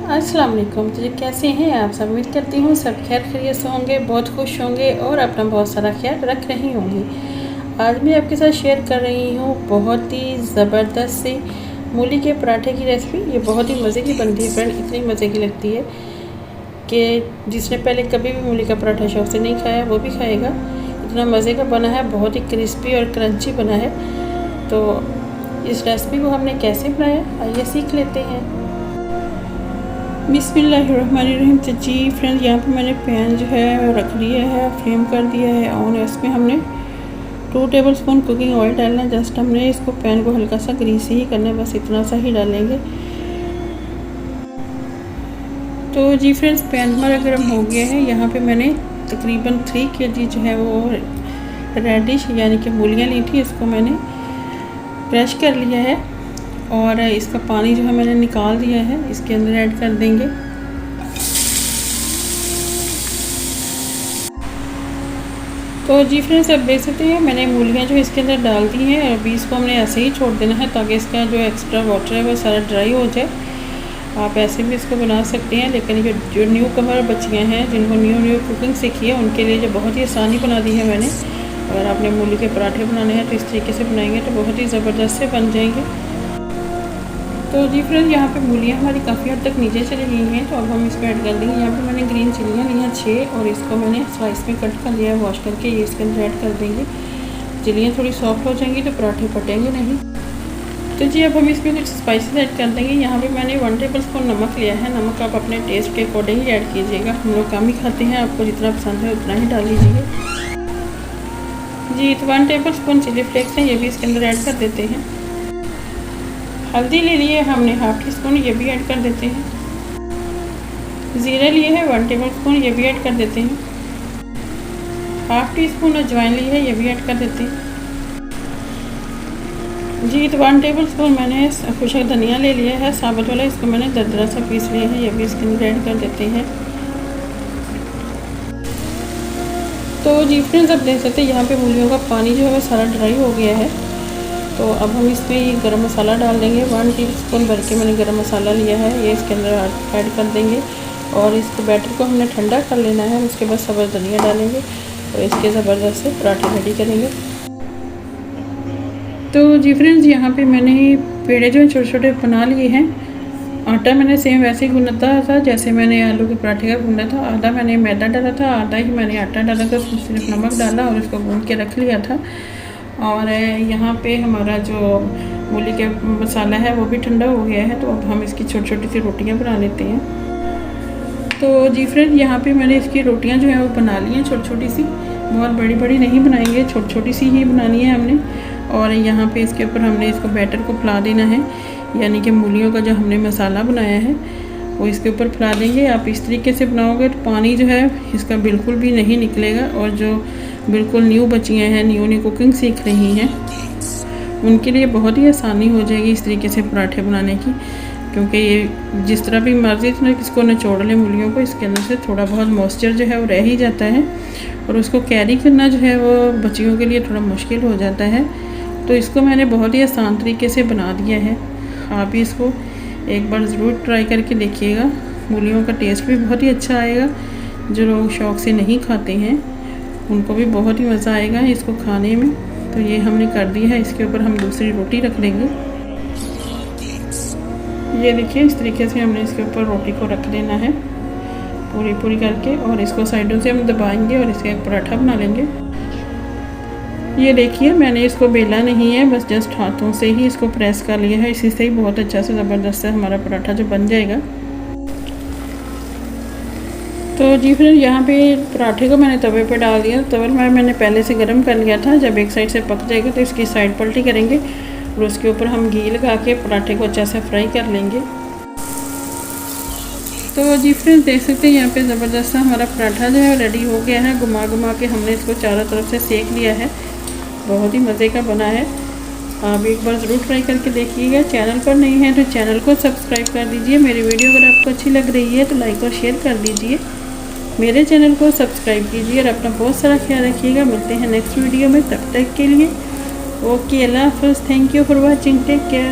अस्सलाम वालेकुम। तो कैसे हैं आप सब? उम्मीद करती हूँ सब खैर खैरियत से होंगे, बहुत खुश होंगे और अपना बहुत सारा ख्याल रख रही होंगी। आज मैं आपके साथ शेयर कर रही हूँ बहुत ही ज़बरदस्त सी मूली के पराठे की रेसिपी। ये बहुत ही मज़े की बनती है फ्रेंड, इतनी मज़े की लगती है कि जिसने पहले कभी भी मूली का पराठा शौक से नहीं खाया वो भी खाएगा। इतना मज़े का बना है, बहुत ही क्रिस्पी और क्रंची बना है। तो इस रेसिपी को हमने कैसे बनाया आइए सीख लेते हैं। बिस्मिल्लाहिर्रहमानिर्रहीम। तो जी फ्रेंड्स, यहाँ पे मैंने पैन जो है रख लिया है, फ्लेम कर दिया है और इसमें हमने 2 टेबलस्पून कुकिंग ऑयल डालना है। जस्ट हमने इसको पैन को हल्का सा ग्रीसी ही करना है, बस इतना सा ही डालेंगे। तो जी फ्रेंड्स, पैन हमारा गर्म हो गया है। यहाँ पे मैंने तकरीबन 3 kg जो है वो रेडिश यानी कि मूलियाँ ली थी, इसको मैंने क्रश कर लिया है और इसका पानी जो है मैंने निकाल दिया है, इसके अंदर ऐड कर देंगे। तो जी फ्रेंड्स, अब देख सकते हैं मैंने मूलियाँ जो इसके अंदर डाल दी हैं और अभी इसको हमने ऐसे ही छोड़ देना है ताकि इसका जो एक्स्ट्रा वाटर है वो सारा ड्राई हो जाए। आप ऐसे भी इसको बना सकते हैं, लेकिन जो न्यू कमर बच्चियाँ हैं जिनको न्यू कुकिंग सीखी है उनके लिए जो बहुत ही आसानी बना दी है मैंने। अगर आपने मूली के पराठे बनाने हैं तो इस तरीके से बनाएंगे तो बहुत ही ज़बरदस्त से बन जाएंगे। तो जी फ्रेंड्स, यहाँ पे मूलियाँ हमारी काफ़ी हद तक नीचे चली गई हैं, तो अब हम इसमें ऐड कर देंगे। यहाँ पे मैंने ग्रीन चिल्लियाँ ली हैं 6 और इसको मैंने स्लाइस में कट कर लिया है वॉश करके। ये इसके अंदर ऐड कर देंगे। चिल्लियाँ थोड़ी सॉफ्ट हो जाएंगी तो पराठे फटेंगे नहीं। तो जी अब हम इसमें कुछ स्पाइसेस ऐड कर देंगे। यहाँ पर मैंने 1 टेबलस्पून नमक लिया है। नमक आप अपने टेस्ट के अकॉर्डिंग ही ऐड कीजिएगा, हम लोग कम ही खाते हैं, आपको जितना पसंद है उतना ही डाल लीजिए। जी तो 1 टेबलस्पून चिली फ्लेक्स हैं, ये भी इसके अंदर ऐड कर देते हैं। हल्दी ले लिए हमने 1/2 टीस्पून, ये भी ऐड कर देते हैं। ज़ीरा लिए है 1 टेबलस्पून, ये भी ऐड कर देते हैं। 1/2 टीस्पून अजवाइन ली है, ये भी ऐड कर देते हैं। जी तो 1 टेबलस्पून मैंने खुशक धनिया ले लिया है साबुत वाला, इसको मैंने दरदरा सा पीस लिया है, ये भी इसके अंदर ऐड कर देते हैं। तो जी फ्रेंड्स, अब देख सकते हैं यहाँ पे मूलियों का पानी जो है वो सारा ड्राई हो गया है। तो अब हम इसमें ये गरम मसाला डाल देंगे। 1 टीस्पून भर के मैंने गरम मसाला लिया है, ये इसके अंदर ऐड कर देंगे और इसको बैटर को हमने ठंडा कर लेना है। उसके बाद सब्ज़ धनिया डालेंगे और इसके ज़बरदस्त से पराठे रेडी करेंगे। तो जी फ्रेंड्स, यहाँ पे मैंने पेड़े जो छोटे छोटे बना लिए हैं। आटा मैंने सेम वैसे ही गूंदा था जैसे मैंने आलू के पराठे का गूंदा था। आधा मैंने मैदा डाला था, आधा ही मैंने आटा डाला था, सिर्फ नमक डाला और इसको गूंद के रख लिया था। और यहाँ पे हमारा जो मूली का मसाला है वो भी ठंडा हो गया है। तो अब हम इसकी छोटी छोटी सी रोटियाँ बना लेते हैं। तो जी फ्रेंड, यहाँ पे मैंने इसकी रोटियाँ जो है वो बना ली हैं छोटी छोटी सी, बहुत बड़ी बड़ी नहीं बनाएंगे, छोटी छोटी सी ही बनानी है हमने। और यहाँ पे इसके ऊपर हमने इसको बैटर को फैला देना है, यानी कि मूलियों का जो हमने मसाला बनाया है वो इसके ऊपर फैला देंगे। आप इस तरीके से बनाओगे तो पानी जो है इसका बिल्कुल भी नहीं निकलेगा और जो बिल्कुल न्यू बच्चियाँ हैं, न्यू कुकिंग सीख रही हैं, उनके लिए बहुत ही आसानी हो जाएगी इस तरीके से पराठे बनाने की। क्योंकि ये जिस तरह भी मर्ज़ी इसको निचोड़ लें मूलियों को, इसके अंदर से थोड़ा बहुत मॉइस्चर जो है वो रह ही जाता है और उसको कैरी करना जो है वो बच्चियों के लिए थोड़ा मुश्किल हो जाता है। तो इसको मैंने बहुत ही आसान तरीके से बना दिया है। आप भी इसको एक बार ज़रूर ट्राई करके देखिएगा, मूलियों का टेस्ट भी बहुत ही अच्छा आएगा। जो लोग शौक़ से नहीं खाते हैं उनको भी बहुत ही मज़ा आएगा इसको खाने में। तो ये हमने कर दिया है, इसके ऊपर हम दूसरी रोटी रख देंगे। ये देखिए इस तरीके से हमने इसके ऊपर रोटी को रख देना है पूरी करके, और इसको साइडों से हम दबाएंगे और इसका एक पराठा बना लेंगे। ये देखिए मैंने इसको बेला नहीं है, बस जस्ट हाथों से ही इसको प्रेस कर लिया है। इसी से ही बहुत अच्छा से ज़बरदस्त है हमारा पराठा जो बन जाएगा। तो जी फिर यहाँ पे पराठे को मैंने तवे पे डाल दिया। तवे में मैंने पहले से गर्म कर लिया था। जब एक साइड से पक जाएगा तो इसकी साइड पलटी करेंगे और उसके ऊपर हम घी लगा के पराठे को अच्छा से फ्राई कर लेंगे। तो जी फ्रेंड्स, देख सकते हैं यहाँ पे ज़बरदस्त हमारा पराठा जो है रेडी हो गया है। घुमा के हमने इसको चारों तरफ से सेक लिया है, बहुत ही मज़े का बना है। आप एक बार ज़रूर ट्राई करके देखिएगा। चैनल पर नहीं है तो चैनल को सब्सक्राइब कर दीजिए। मेरी वीडियो अगर आपको अच्छी लग रही है तो लाइक और शेयर कर दीजिए। मेरे चैनल को सब्सक्राइब कीजिए और अपना बहुत सारा ख्याल रखिएगा। मिलते हैं नेक्स्ट वीडियो में, तब तक के लिए ओके, अल्लाह हाफ़िज़। Thank you for watching, take care.